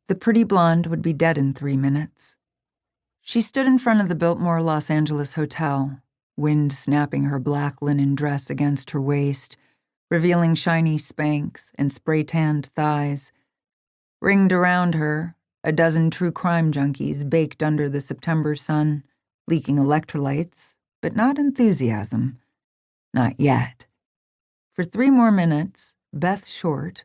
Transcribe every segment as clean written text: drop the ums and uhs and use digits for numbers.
The pretty blonde would be dead in 3 minutes. She stood in front of the Biltmore Los Angeles Hotel, wind snapping her black linen dress against her waist, revealing shiny Spanx and spray-tanned thighs. Ringed around her, a dozen true crime junkies baked under the September sun, leaking electrolytes, but not enthusiasm. Not yet. For 3 more minutes, Beth Short,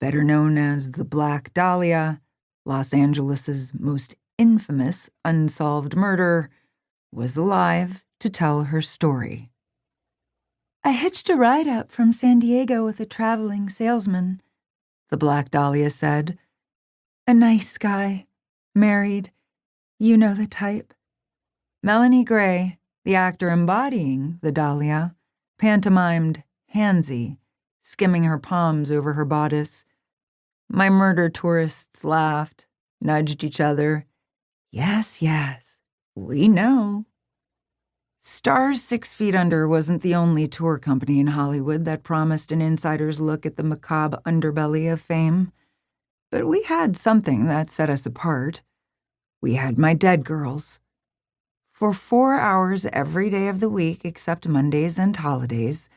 better known as the Black Dahlia, Los Angeles's most infamous unsolved murder, was alive to tell her story. I hitched a ride up from San Diego with a traveling salesman, the Black Dahlia said. A nice guy, married, you know the type. Melanie Gray, the actor embodying the Dahlia, pantomimed handsy, skimming her palms over her bodice. My murder tourists laughed, nudged each other. Yes, yes, we know. Stars 6 Feet Under wasn't the only tour company in Hollywood that promised an insider's look at the macabre underbelly of fame. But we had something that set us apart. We had my dead girls. For 4 hours every day of the week except Mondays and holidays,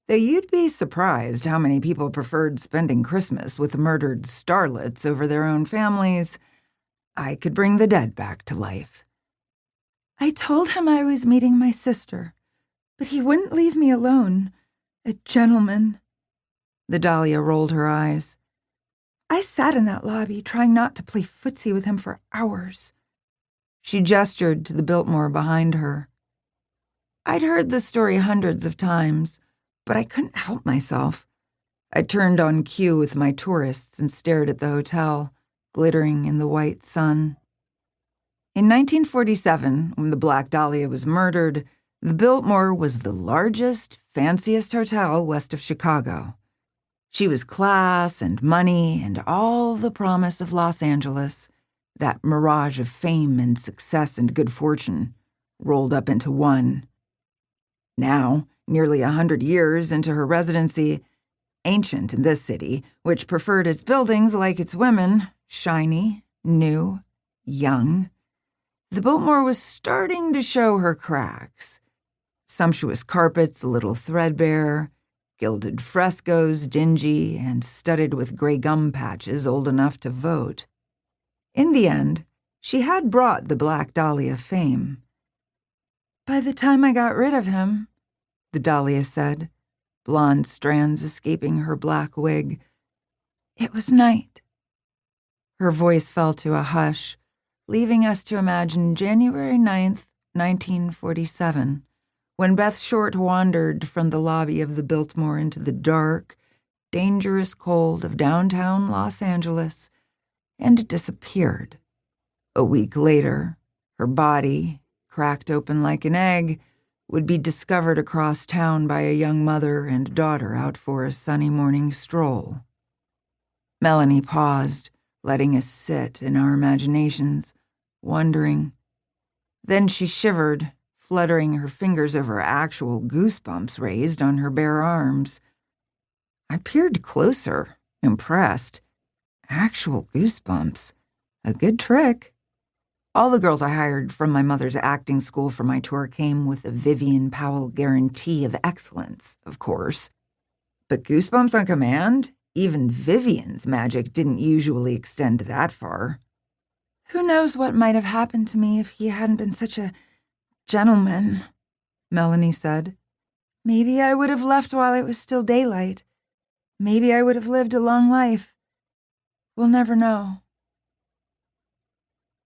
though you'd be surprised how many people preferred spending Christmas with murdered starlets over their own families, I could bring the dead back to life. I told him I was meeting my sister, but he wouldn't leave me alone. A gentleman. The Dahlia rolled her eyes. I sat in that lobby trying not to play footsie with him for hours. She gestured to the Biltmore behind her. I'd heard the story hundreds of times, but I couldn't help myself. I turned on cue with my tourists and stared at the hotel, glittering in the white sun. In 1947, when the Black Dahlia was murdered, the Biltmore was the largest, fanciest hotel west of Chicago. She was class and money and all the promise of Los Angeles, that mirage of fame and success and good fortune, rolled up into one. Now, nearly 100 years into her residency, ancient in this city, which preferred its buildings like its women, shiny, new, young, the Biltmore was starting to show her cracks. Sumptuous carpets a little threadbare, gilded frescoes dingy and studded with gray gum patches old enough to vote. In the end, she had brought the Black Dahlia fame. By the time I got rid of him, the Dahlia said, blonde strands escaping her black wig, it was night. Her voice fell to a hush, leaving us to imagine January 9th, 1947, when Beth Short wandered from the lobby of the Biltmore into the dark, dangerous cold of downtown Los Angeles and disappeared. A week later, her body, cracked open like an egg, would be discovered across town by a young mother and daughter out for a sunny morning stroll. Melanie paused, letting us sit in our imaginations, wondering. Then she shivered, fluttering her fingers over actual goosebumps raised on her bare arms. I peered closer, impressed. Actual goosebumps. A good trick. All the girls I hired from my mother's acting school for my tour came with a Vivian Powell guarantee of excellence, of course. But goosebumps on command? Even Vivian's magic didn't usually extend that far. Who knows what might have happened to me if he hadn't been such a gentleman, Melanie said. Maybe I would have left while it was still daylight. Maybe I would have lived a long life. We'll never know.